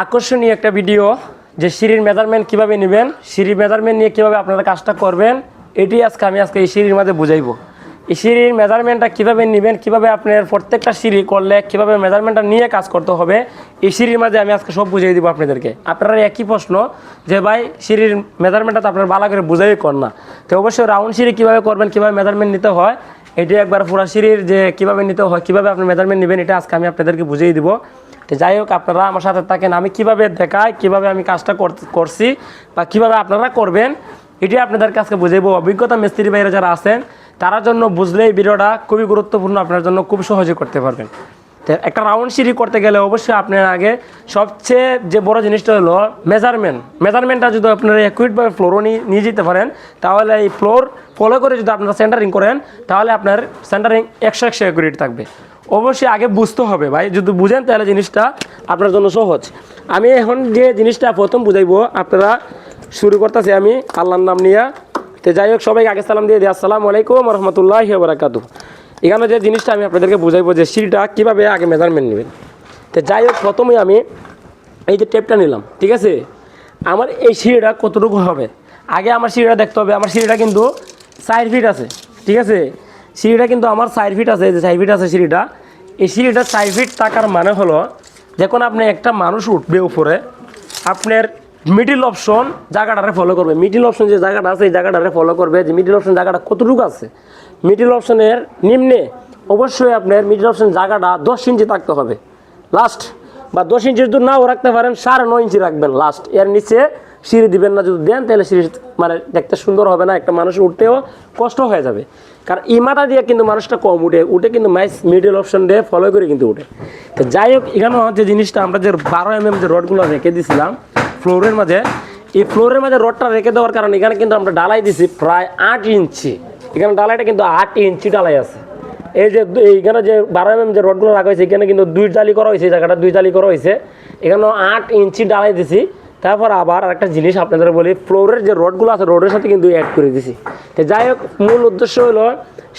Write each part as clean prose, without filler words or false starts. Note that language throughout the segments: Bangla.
আকর্ষণীয় একটা ভিডিও যে সিঁড়ির মেজারমেন্ট কীভাবে নেবেন, সিঁড়ির মেজারমেন্ট নিয়ে কীভাবে আপনারা কাজটা করবেন, এটি আমি আজকে এই সিঁড়ির মাঝে বুঝাইব। এই সিঁড়ির মেজারমেন্টটা কীভাবে নেবেন, কীভাবে আপনার প্রত্যেকটা সিঁড়ি করলে কীভাবে মেজারমেন্টটা নিয়ে কাজ করতে হবে, এই সিঁড়ির মাঝে আমি আজকে সব বুঝিয়ে দিব আপনাদেরকে। আপনারা একই প্রশ্ন যে ভাই সিঁড়ির মেজারমেন্টটা তো আপনার ভালো করে বুঝাই কর না, তো অবশ্যই রাউন্ড সিঁড়ি কীভাবে করবেন, কীভাবে মেজারমেন্ট নিতে হয়, এটি একবার পুরো সিঁড়ির যে কীভাবে নিতে হয়, কীভাবে আপনি মেজারমেন্ট নেবেন, এটা আজকে আমি আপনাদেরকে বুঝিয়ে দিব। তো যাই হোক, আপনারা আমার সাথে থাকেন, আমি কীভাবে দেখাই, কীভাবে আমি কাজটা করছি বা কীভাবে আপনারা করবেন, এটি আপনাদের কাছে বুঝাইব। অভিজ্ঞতা মিস্ত্রি ভাইরা যারা আছেন তার জন্য বুঝলে এই ভিডিওটা খুবই গুরুত্বপূর্ণ, আপনার জন্য খুব সহজে করতে পারবেন। তো একটা রাউন্ড সিঁড়ি করতে গেলে অবশ্যই আপনার আগে সবচেয়ে যে বড় জিনিসটা হলো মেজারমেন্টটা যদি আপনারা অ্যাকুরেটভাবে ফ্লোরও নিয়ে যেতে পারেন, তাহলে এই ফ্লোর ফলো করে যদি আপনারা সেন্টারিং করেন, তাহলে আপনার সেন্টারিং 100 অ্যাকুরেট থাকবে। অবশ্যই আগে বুঝতে হবে ভাই, যদি বুঝেন তাহলে জিনিসটা আপনার জন্য সহজ। আমি এখন যে জিনিসটা প্রথম বুঝাইবো, আপনারা শুরু করতেছি আমি আল্লাহর নাম নিয়ে। তো যাই হোক, সবাইকে আগে সালাম দিয়ে দিই, আসসালামু আলাইকুম রহমতুল্লাহি ওয়া বারাকাতুহু। এখানে যে জিনিসটা আমি আপনাদেরকে বুঝাইবো যে সিঁড়িটা কীভাবে আগে মেজারমেন্ট নেবেন। তো যাই হোক, প্রথমেই আমি এই যে টেপটা নিলাম, ঠিক আছে, আমার এই সিঁড়িটা কতটুকু হবে আগে আমার সিঁড়িটা দেখতে হবে। আমার সিঁড়িটা কিন্তু 4 ফিট আছে, ঠিক আছে, সিঁড়িটা কিন্তু আমার 4 ফিট আছে, যে 4 ফিট আছে সিঁড়িটা। এই সিঁড়িটা 4 ফিট থাকার মানে হলো, যখন আপনি একটা মানুষ উঠবে উপরে, আপনার মিডিল অপশন জায়গাটারে ফলো করবে। মিডিল অপশন যে জায়গাটা আছে এই জায়গাটারে ফলো করবে, যে মিডিল অপশন জায়গাটা কতটুকু আছে। মিডিল অপশনের নিম্নে অবশ্যই আপনার মিডিল অপশন জায়গাটা 10 ইঞ্চি থাকতে হবে লাস্ট, বা 10 ইঞ্চি যদি নাও রাখতে পারেন 9.5 ইঞ্চি রাখবেন লাস্ট। এর নিচে সিঁড়ি দিবেন না, যদি দেন তাহলে সিঁড়ি মানে দেখতে সুন্দর হবে না, একটা মানুষ উঠতেও কষ্ট হয়ে যাবে। কারণ এই মাথা দিয়ে কিন্তু মানুষটা কম উঠে কিন্তু মিডিল অপশন দিয়ে ফলো করে কিন্তু উঠে। তো যাই হোক, এখানেও যে জিনিসটা আমরা যে 12 mm যে রডগুলো রেখে দিয়েছিলাম ফ্লোরের মাঝে, এই ফ্লোরের মাঝে রডটা রেখে দেওয়ার কারণে এখানে কিন্তু আমরা ডালাই দিছি প্রায় 8 ইঞ্চি। এখানে ডালাইটা কিন্তু 8 ইঞ্চি ডালাই আছে। এই যে এইখানে যে 12 mm যে রডগুলো রাখা হয়েছে, এখানে কিন্তু 2 জালি করা হয়েছে, জায়গাটা 2 জালি করা হয়েছে। এখানেও 8 ইঞ্চি ডালাই দিছি। তারপর আবার একটা জিনিস আপনাদের বলি, ফ্লোরের যে রডগুলো আছে রডের সাথে কিন্তু অ্যাড করে দিছি। তো যাই হোক, মূল উদ্দেশ্য হলো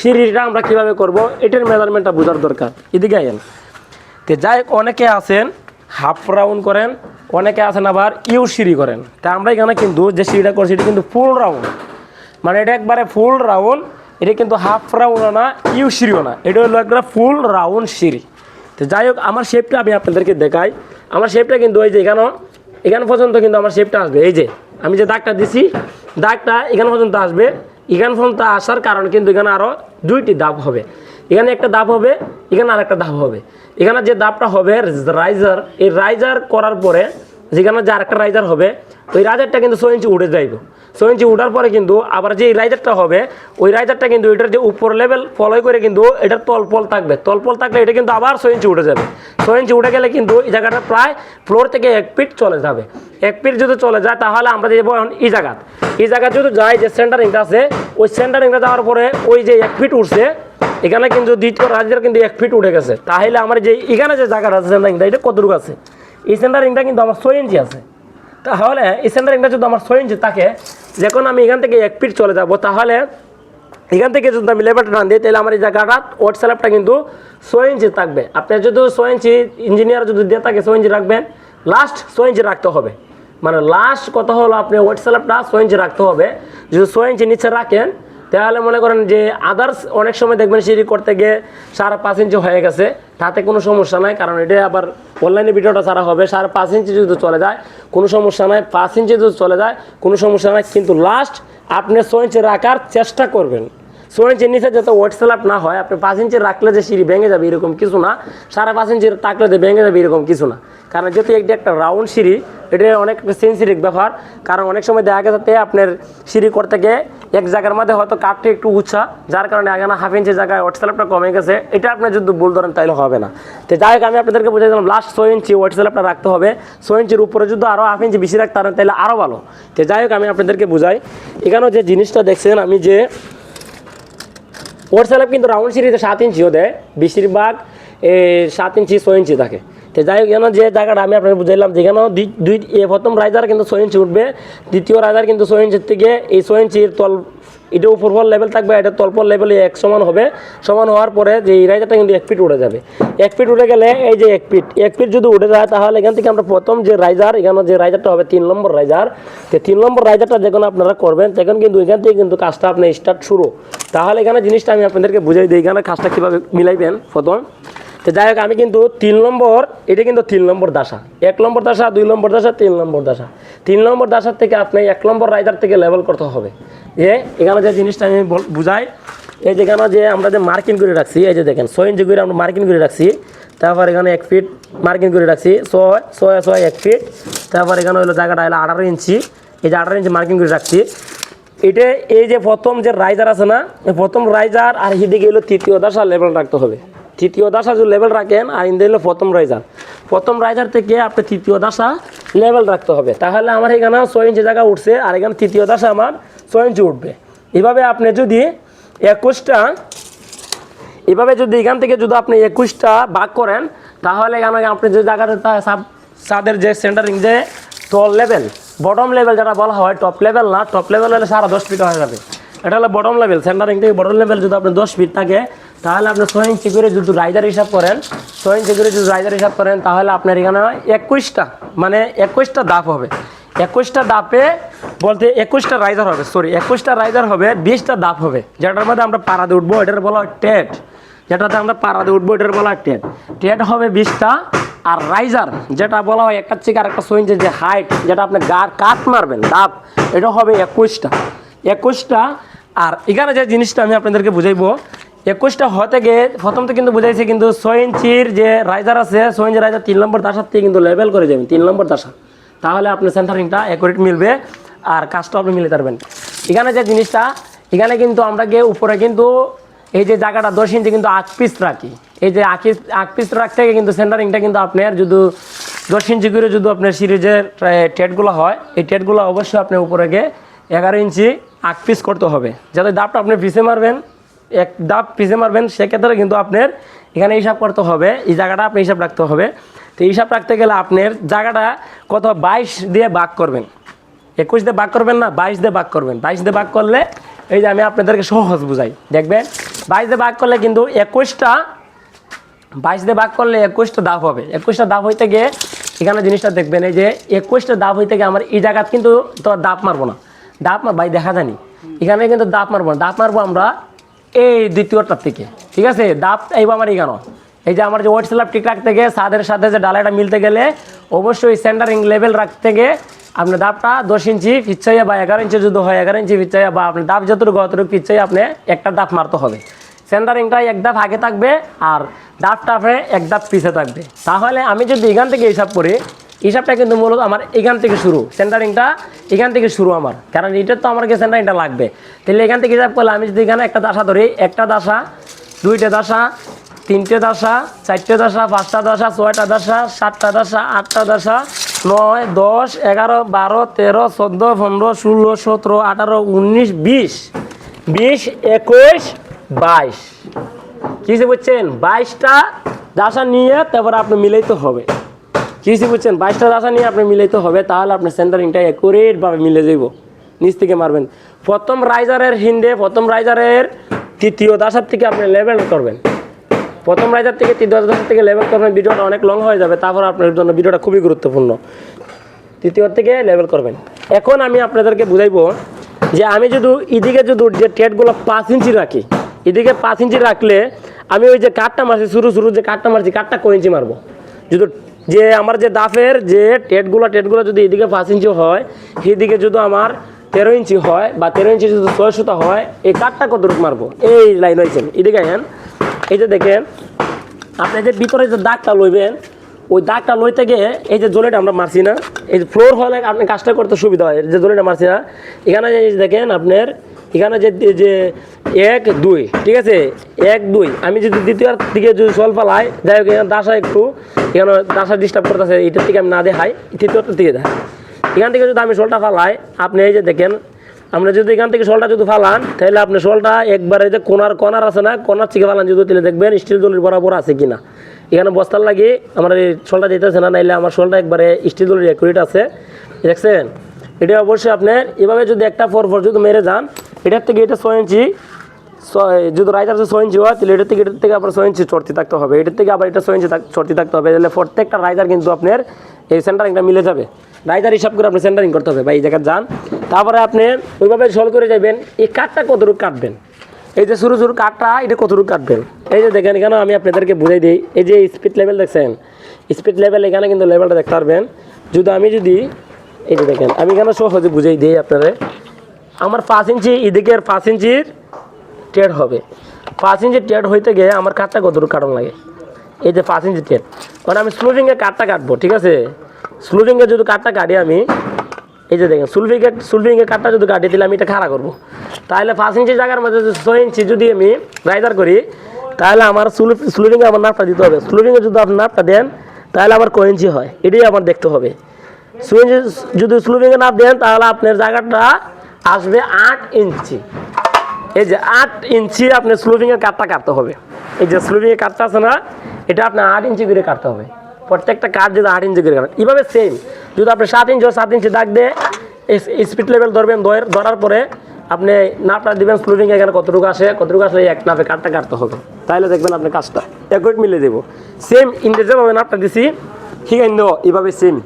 সিঁড়িটা আমরা কীভাবে করব, এটার মেজারমেন্টটা বোঝার দরকার। এদিকে আইন। তো যাই হোক, অনেকে আছেন হাফ রাউন্ড করেন, অনেকে আছেন আবার ইউ সিঁড়ি করেন। তা আমরা এখানে কিন্তু যে সিঁড়িটা করছি এটা কিন্তু ফুল রাউন্ড, মানে এটা একবারে ফুল রাউন্ড। এটা কিন্তু হাফ রাউন্ডও না, ইউ সিঁড়িও না, এটা হলো একটা ফুল রাউন্ড সিঁড়ি। তো যাই হোক, আমার শেপটা আমি আপনাদেরকে দেখাই। আমার শেপটা কিন্তু ওই যে এখানে পর্যন্ত কিন্তু আমার শেপটা আসবে। এই যে আমি যে দাগটা দিছি, দাগটা এখানে পর্যন্ত আসবে। এখানে পর্যন্ত আসার কারণ কিন্তু এখানে আরও 2টি ধাপ হবে। এখানে একটা ধাপ হবে, এখানে আর একটা ধাপ হবে। এখানে যে ধাপটা হবে রাইজার, এই রাইজার করার পরে যেখানে যে আরেকটা রাইজার হবে, ওই রাইজারটা কিন্তু 6 ইঞ্চি উঠে যাইব। 6 ইঞ্চি উঠার পরে কিন্তু আবার যে রাইজারটা হবে, ওই রাইজারটা কিন্তু এটার যে উপর লেভেল ফলো করে কিন্তু এটার তলপল থাকবে। তলপল থাকলে এটা কিন্তু আবার 6 ইঞ্চি উঠে যাবে। 6 ইঞ্চি উঠে গেলে কিন্তু এই জায়গাটা প্রায় ফ্লোর থেকে 1 ফিট চলে যাবে। 1 ফিট যদি চলে যায়, তাহলে আমরা যাবো এখন এই জায়গা যদি যাই, যে সেন্টারিংটা আছে, ওই সেন্টারিংটা যাওয়ার পরে ওই যে 1 ফিট উঠছে, এখানে কিন্তু দ্বিতীয় রাইজার কিন্তু 1 ফিট উঠে গেছে। তাহলে আমার যে এখানে যে জায়গাটা আছে সেন্টারিংটা, এটা কতটুকু আছে, এই সেন্টারিংটা কিন্তু আমার 6 ইঞ্চি আছে। তাহলে এই সেন্টারিংটা যদি আমার 6 ইঞ্চি থাকে, যখন আমি এখান থেকে 1 ফিট চলে যাব, তাহলে এখান থেকে যদি আমি লেবারটা টান দিই, তাহলে আমার এই জায়গাটা ওয়াট স্ল্যাবটা কিন্তু 6 ইঞ্চি থাকবে। আপনার যদি 6 ইঞ্চি ইঞ্জিনিয়ার যদি দিয়ে থাকে 6 ইঞ্চি রাখবেন, লাস্ট 6 ইঞ্চি রাখতে হবে। মানে লাস্ট কথা হলো আপনি ওয়াট স্ল্যাবটা 6 ইঞ্চি রাখতে হবে। যদি 6 ইঞ্চি নিচে রাখেন, তাহলে মনে করেন যে আদার্স অনেক সময় দেখবেন সিঁড়ি করতে গিয়ে 5.5 ইঞ্চি হয়ে গেছে, তাতে কোনো সমস্যা নাই। কারণ এটা আবার অনলাইনে ভিডিওটা ছাড়া হবে। 5.5 ইঞ্চি যদি চলে যায় কোনো সমস্যা নাই, 5 ইঞ্চি যদি চলে যায় কোনো সমস্যা নাই, কিন্তু লাস্ট আপনি 6 ইঞ্চি রাখার চেষ্টা করবেন। 6 ইঞ্চির নিচে যাতে ওয়াট স্ল্যাব না হয়। আপনি 5 ইঞ্চি রাখলে যে সিঁড়ি ভেঙে যাবে এরকম কিছু না, 5.5 ইঞ্চি রাখলে যে ভেঙে যাবে এরকম কিছু না। কারণ যেহেতু এটা একটা রাউন্ড সিঁড়ি, এটা অনেক সেন্সিটিভ ব্যাপার। কারণ অনেক সময় দেখা গেছে আপনার সিঁড়ি করতে গিয়ে এক জায়গার মধ্যে হয়তো কাঠটা একটু উঁচা, যার কারণে আগে না 1/2 ইঞ্চি জায়গায় ওয়াট স্ল্যাবটা কমে গেছে। এটা আপনি যদি ভুল ধরেন তাহলে হবে না। তো যাই হোক, আমি আপনাদেরকে বুঝে দিলাম লাস্ট 6 ইঞ্চি ওয়াট স্ল্যাবটা রাখতে হবে। 6 ইঞ্চির উপরে যদি আরও 1/2 ইঞ্চি বেশি রাখতে পারেন তাহলে আরও ভালো। তো যাই হোক, আমি আপনাদেরকে বুঝাই। এখানেও যে জিনিসটা দেখছেন, আমি যে ওয়াট স্ল্যাব কিন্তু রাউন্ড সিঁড়িতে 7 ইঞ্চিও দেয়, বেশিরভাগ 7 ইঞ্চি 6 ইঞ্চি থাকে। তো যাই হোক, এখানে যে জায়গাটা আমি আপনাকে বুঝাইলাম, যেখানেও প্রথম রাইজার কিন্তু 6 ইঞ্চি উঠবে, দ্বিতীয় রাইজার কিন্তু 6 ইঞ্চির থেকে এই 6 ইঞ্চির এটা উপর পর লেভেল থাকবে, এটা তলপর লেভেলে এক সমান হবে। সমান হওয়ার পরে যে এই রাইজারটা কিন্তু 1 ফিট উঠে যাবে। 1 ফিট উঠে গেলে এই যে 1 ফিট যদি উঠে যায়, তাহলে এখান থেকে আমরা প্রথম যে রাইজার, এখানে যে রাইজারটা হবে 3 নম্বর রাইজার, তো 3 নম্বর রাইজারটা যখন আপনারা করবেন তখন কিন্তু এখান থেকে কিন্তু কাজটা আপনার স্টার্ট শুরু। তাহলে এখানে জিনিসটা আমি আপনাদেরকে বুঝাই দিই, এখানে কাজটা কীভাবে মিলাইবেন প্রথম। তো যাই হোক, আমি কিন্তু 3 নম্বর, এটা কিন্তু 3 নম্বর দাসা, 1 নম্বর দাসা, 2 নম্বর দাসা, 3 নম্বর দাসা। 3 নম্বর দাসার থেকে আপনি 1 নম্বর রাইজার থেকে লেভেল করতে হবে। যে এখানে যে জিনিসটা আমি বুঝাই, এই যেখানে যে আমরা যে মার্কিং করে রাখছি, এই যে দেখেন 6 ইঞ্চি করে আমরা মার্কিং করে রাখছি, তারপর এখানে 1 ফিট মার্কিং করে রাখছি, 6 1 ফিট, তারপর এখানে হলো জায়গাটা হলো 18 ইঞ্চি, এই যে 18 ইঞ্চি মার্কিং করে রাখছি। এটা এই যে প্রথম যে রাইজার আছে না, এই প্রথম রাইজার আর এদিকে হলো তৃতীয় দাসা লেভেল রাখতে হবে। তৃতীয় দাসা যদি লেভেল রাখেন, আর ইন্দে হলো প্রথম রাইজার থেকে আপনি তৃতীয় দাসা লেভেল রাখতে হবে। তাহলে আমার এখানে 6 ইঞ্চি জায়গা উঠছে, আর এখানে তৃতীয় দাসা আমার 6 ইঞ্চি উঠবে। এভাবে আপনি যদি 21টা, এভাবে যদি এখান থেকে যদি আপনি 21টা ভাগ করেন, তাহলে এখানে আপনি যে জায়গাটা ছাদের যে সেন্টারিং যে তল লেভেল, বটম লেভেল যেটা বলা হয়, টপ লেভেল না, টপ লেভেল হলে 10.5 ফিট হয়ে যাবে। এটা হলো বটম লেভেল, সেন্টারিং থেকে বটম লেভেল যদি আপনি 10 ফিট থাকে, তাহলে আপনি 6 ইঞ্চি করে যদি রাইজার হিসাব করেন, 6 ইঞ্চি করে যদি রাইজার হিসাব করেন, তাহলে আপনার এখানে 21টা, মানে 21টা ধাপ হবে। 21টা ধাপে বলতে 21টা রাইজার হবে, 21টা রাইজার হবে, 20টা ধাপ হবে, যেটার মধ্যে আমরা পাড়াতে উঠবো, এটার বলা হয় টেট। যেটাতে আমরা পাড়াতে উঠবো, এটার বলা হয় টেট। টেট হবে 20টা, আর রাইজার যেটা বলা হয় একটা থেকে আরেকটা 6 ইঞ্চি যে হাইট, যেটা আপনি কাট মারবেন ধাপ, এটা হবে 21টা। আর এখানে যে জিনিসটা আমি আপনাদেরকে বুঝাইবো, 21টা হতে গিয়ে প্রথম তো কিন্তু বুঝাইছে, কিন্তু 6 ইঞ্চির যে রাইজার আছে, 6 ইঞ্চির রাইজার 3 নম্বর দাসার থেকে কিন্তু লেভেল করে যাবেন 3 নম্বর দাসা। তাহলে আপনি সেন্টারিংটা অ্যাকুরেট মিলবে, আর কাজটা আপনি মিলে পারবেন। এখানে যে জিনিসটা, এখানে কিন্তু আমরা গিয়ে উপরে কিন্তু এই যে জায়গাটা 10 ইঞ্চি কিন্তু 8 পিস রাখি। এই যে 8 পিস রাখতে গিয়ে কিন্তু সেন্টারিংটা কিন্তু আপনার যদি 10 ইঞ্চি করে যদি আপনার সিরিজের টেটগুলো হয়, এই টেটগুলো অবশ্যই আপনি উপরে গিয়ে 11 ইঞ্চি 8 পিস করতে হবে, যাতে দাপটা আপনি পিছে মারবেন, এক দাপ পিছে মারবেন, সেক্ষেত্রে কিন্তু আপনার এখানে হিসাব করতে হবে, এই জায়গাটা আপনি হিসাব রাখতে হবে। তো হিসাব রাখতে গেলে আপনার জায়গাটা কত 22 দিয়ে ভাগ করবেন, 21 দিয়ে ভাগ করবেন না, 22 দিয়ে ভাগ করবেন। 22 দিয়ে ভাগ করলে, এই যে আমি আপনাদেরকে সহজ বুঝাই, দেখবেন 22 দিয়ে ভাগ করলে কিন্তু 21টা, 22 দিয়ে ভাগ করলে 21টা ধাপ হবে। 21টা ধাপ হইতে গিয়ে এখানে জিনিসটা দেখবেন, এই যে 21টা ধাপ হইতে গিয়ে আমার এই জায়গা কিন্তু তো দাপ মারবো না, ভাই দেখা জানি এখানে কিন্তু দাপ মারবো না, দাপ মারবো আমরা এই দ্বিতীয়টার থেকে, ঠিক আছে। দাপ এইব আমার এখানে, এই যে আমার যে ওয়েট স্ল্যাব ঠিক রাখতে গিয়ে ছাদের সাথে যে ডালাটা মিলতে গেলে অবশ্যই সেন্টারিং লেভেল রাখতে গিয়ে আপনার দাপটা 10 ইঞ্চি পিছাইয়া বা 11 ইঞ্চি যদি হয় 11 ইঞ্চি পিছাইয়া, বা আপনার দাপ যতটুকু অতটুকু পিছাইয়া আপনি একটা দাপ মারতে হবে। সেন্টারিংটা এক ধাপ আগে থাকবে, আর দাপটা এক ধাপ পিছে থাকবে। তাহলে আমি যদি এখান থেকে হিসাব করি, হিসাবটা কিন্তু মূলত আমার এখান থেকে শুরু, সেন্টারিংটা এখান থেকে শুরু আমার, কারণ এটা তো আমার সেন্টারিংটা লাগবে। তাহলে এখান থেকে হিসাব করলে আমি যদি এখানে একটা দাসা ধরি, একটা দাসা, 2টে দাসা, 3টে দাসা, 4টে দাসা, 5টা দাসা, 6টা দাসা, 7টা দাসা, 8টা দাসা, 9, 10, 11, 12, 13, 14, 15, 16, 17, 18, 19, 20, 21, 22, কিছু বুঝছেন? 22টা দাসা নিয়ে তারপর আপনি মিলাইতে হবে, কিছু বুঝছেন? 22টা দাসা নিয়ে আপনি মিলাইতে হবে, তাহলে আপনার সেন্টারিংটা অ্যাকুরেটভাবে মিলে যাব। নিচ থেকে মারবেন প্রথম রাইজারের হিন্ডে, প্রথম রাইজারের তৃতীয় দাসার থেকে আপনি লেভেল করবেন, প্রথম রাইজার থেকে তৃতীয় দাসার থেকে লেভেল করবেন। ভিডিওটা অনেক লং হয়ে যাবে, তারপর আপনার জন্য ভিডিওটা খুবই গুরুত্বপূর্ণ। তৃতীয় থেকে লেভেল করবেন। এখন আমি আপনাদেরকে বুঝাইবো যে আমি যদি এদিকে যদি যে টেটগুলো 5 ইঞ্চি রাখি, এদিকে 5 ইঞ্চি রাখলে আমি ওই যে কাঠটা মারছি, শুরু যে কাঠটা মারছি, কাঠটা কয় ইঞ্চি মারবো? যদি যে আমার যে দাফের যে টেটগুলো যদি এদিকে 5 ইঞ্চি হয়, সেদিকে যদি আমার 13 ইঞ্চি হয়, বা 13 ইঞ্চি যদি 6 সুতা হয়, এই কাঠটা কতটুকু মারবো? এই লাইন হয়েছেন, এদিকে আছেন, এই যে দেখেন আপনি যে ভিতরে যে দাগটা লইবেন, ওই দাগটা লইতে গিয়ে এই যে জলেটা আমরা মারছি না, এই যে ফ্লোর হলে আপনি কাজটা করতে সুবিধা হয়, যে জলেটা মারছি না, এখানে দেখেন আপনার এখানে যে 1, 2, ঠিক আছে, 1, 2, আমি যদি দ্বিতীয় দিকে যদি জল ফালাই, যাই হোক এখানে দাসা একটু, এখানে দাসা ডিস্টার্ব করতেছে, এটার থেকে আমি না দেখাই, তৃতীয়টার দিকে দেখাই। এখান থেকে যদি আমি শোলটা ফালাই, আপনি এই যে দেখেন, আমরা যদি এখান থেকে শোলটা যদি ফালান, তাহলে আপনি শোলটা একবারে যে কর্নার আছে না, কর্নার থেকে ফালান যদি, তাহলে দেখবেন স্টিল জলের বরাবর আছে কিনা। এখানে বস্তার লাগে আমার এই শোলটা যেতেছে না, নাইলে আমার শোলটা একবারে স্টিল জলের অ্যাকুরেট আছে, দেখছেন? এটা অবশ্যই আপনার এভাবে যদি একটা পর যদি মেরে যান, এটার থেকে এটা 6 ইঞ্চি, যদি রাইজার 6 ইঞ্চি হয় তাহলে এটার থেকে আবার 6 ইঞ্চি চড়তি থাকতে হবে, এটার থেকে আবার এটা 6 ইঞ্চি চড়তি থাকতে হবে, তাহলে প্রত্যেকটা রাইজার কিন্তু আপনার এই সেন্টারিংটা মিলে যাবে। রাইজার হিসাব করে আপনি সেন্টারিং করতে হবে বা এই জায়গায় যান, তারপরে আপনি ওইভাবে সল করে যাবেন। এই কাঠটা কতটুকু কাটবেন, এই যে শুরু কাঠটা এটা কতটুকু কাটবেন, এই যে দেখেন এখানে আমি আপনাদেরকে বুঝাই দিই। এই যে স্পিড লেভেল দেখছেন, স্পিড লেভেল এখানে কিন্তু লেভেলটা দেখতে পারবেন। যদি এই যে দেখেন আমি এখানে সহজে বুঝাই দিই আপনারা। আমার 5 ইঞ্চি এদিকের 5 ইঞ্চির টেড হবে, 5 ইঞ্চি টেড হইতে গিয়ে আমার কাঠটা কতটুকু কাটন লাগে, এই যে 5 ইঞ্চি টেড, কারণ আমি স্লুভিংয়ে কাঠটা কাটবো, ঠিক আছে। স্লুভিংয়ে যদি কাঠটা কাটি আমি, এই যে দেখেন স্লুভিংয়ে কাঠটা যদি কাটি দিলে আমি এটা খাড়া করবো, তাহলে 5 ইঞ্চি জায়গার মধ্যে 6 ইঞ্চি যদি আমি রাইজার করি তাহলে আমার স্লুভিংয়ে আমার নাপটা দিতে হবে। স্লুভিংয়ে যদি আপনি নাপটা দেন তাহলে আবার কয় ইঞ্চি হয় এটাই আমার দেখতে হবে। যদি স্লুভিংয়ে নাপ দেন তাহলে আপনার জায়গাটা আসবে 8 ইঞ্চি। এই যে 8 ইঞ্চি আপনার স্লুভিংয়ের কাঠটা কাটতে হবে। এই যে স্লুভিংয়ের কাঠটা আছে না, এটা আপনার 8 ইঞ্চি করে কাটতে হবে, প্রত্যেকটা কাঠ যদি 8 ইঞ্চি করে কাটেন। এইভাবে সেম যদি আপনি 7 ইঞ্চি দাগ দিয়ে স্পিড লেভেল ধরবেন, ধরার পরে আপনি নাপটা দিবেন স্লুভিং এখানে কতটুকু আসলে এক নাপে কাঠটা কাটতে হবে, তাহলে দেখবেন আপনার কাজটা একই মিলে দেবো। সেম ইন্ডে যেভাবে নাপটা দিছি ঠিক আছে এইভাবে সেম।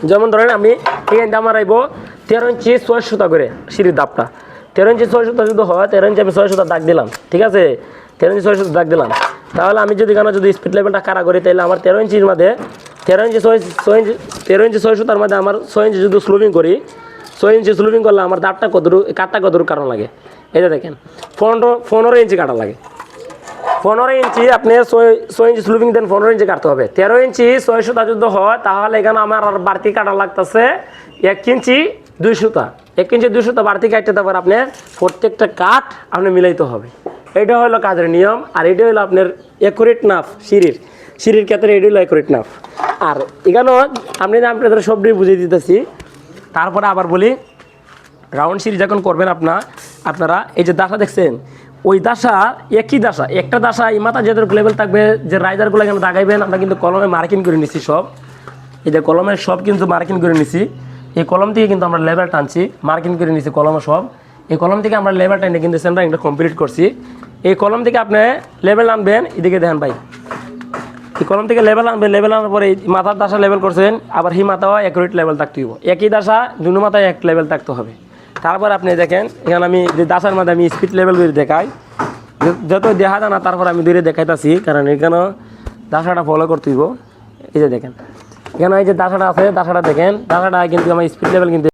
যেমন ধরেন আমি এখানে আমার আইব 13 ইঞ্চি 6 সুতা করে সিঁড়ির দাপটা, 13 ইঞ্চি 6 সুতা যদি হয় 13 ইঞ্চি আমি 6 সুতা দাগ দিলাম, ঠিক আছে, 13 ইঞ্চি 6 সুতা দাগ দিলাম। তাহলে আমি যদি স্পিড লেভেলটা কারা করি তাহলে আমার 13 ইঞ্চির মধ্যে 13 ইঞ্চি 6 সুতার মধ্যে আমার 6 ইঞ্চি যদি স্লুভিং করি, 6 ইঞ্চি স্লুভিং করলে আমার দাপটা কাঠটা কতটুকু কারণ লাগে, এই যে দেখেন 15 ইঞ্চি কাটা লাগে। 15 ইঞ্চি আপনি 6 ইঞ্চি স্লুভিং দেন, 15 ইঞ্চি কাটতে হবে। 13 ইঞ্চি 6 সুতা যদি হয় তাহলে এখানে আমার আর বাড়তি কাটা লাগতেছে 1 ইঞ্চি 2 সুতা, 1 ইঞ্চি 2 সুতা বাড়তি কাটতে তারপর আপনার প্রত্যেকটা কাঠ আপনি মিলাইতে হবে। এটা হলো কাজের নিয়ম, আর এটা হলো আপনার অ্যাকুরেট নাপ সিঁড়ির ক্ষেত্রে, এটা হলো অ্যাকুরেট নাপ। আর এখানেও আপনাদের সবটাই বুঝিয়ে দিতেছি। তারপরে আবার বলি, রাউন্ড সিঁড়ি যখন করবেন আপনারা এই যে দাসা দেখছেন, ওই দাসা একই দাসা, একটা দাসা এই মাথা যেহেতু লেভেল থাকবে, যে রাইজারগুলো এখানে দাগাইবেন আমরা কিন্তু কলমে মার্কিং করে নিছি সব, এই যে কলমের সব কিন্তু মার্কিং করে নিছি। এই কলম থেকে কিন্তু আমরা লেভেল টানছি, মার্কিং করে নিছি কলমে সব। এই কলম থেকে আমরা লেভেল টাইনে কিন্তু সেন্টারিংটা কমপ্লিট করছি। এই কলম থেকে আপনি লেভেল আনবেন, এদিকে দেখেন ভাই, এই কলম থেকে লেভেল আনবেন, লেভেল আনার পরে মাথার দাসা লেভেল করছেন, আবার হি মাথাও অ্যাকুরেট লেভেল থাকতে হইব, একই দাসা দুনো মাথায় এক লেভেল থাকতে হবে। তারপর আপনি দেখেন এখানে আমি যে দাসার মধ্যে আমি স্পিড লেভেল করে দেখাই, যত দেখা যায় না তারপর আমি দূরে দেখাইতেছি, কারণ এখানেও দাসাটা ফলো করতে হইব। এই যে দেখেন এখানে এই যে দাসাটা আছে, দাসাটা দেখেন, দাসাটা কিন্তু আমার স্পিড লেভেল কিন্তু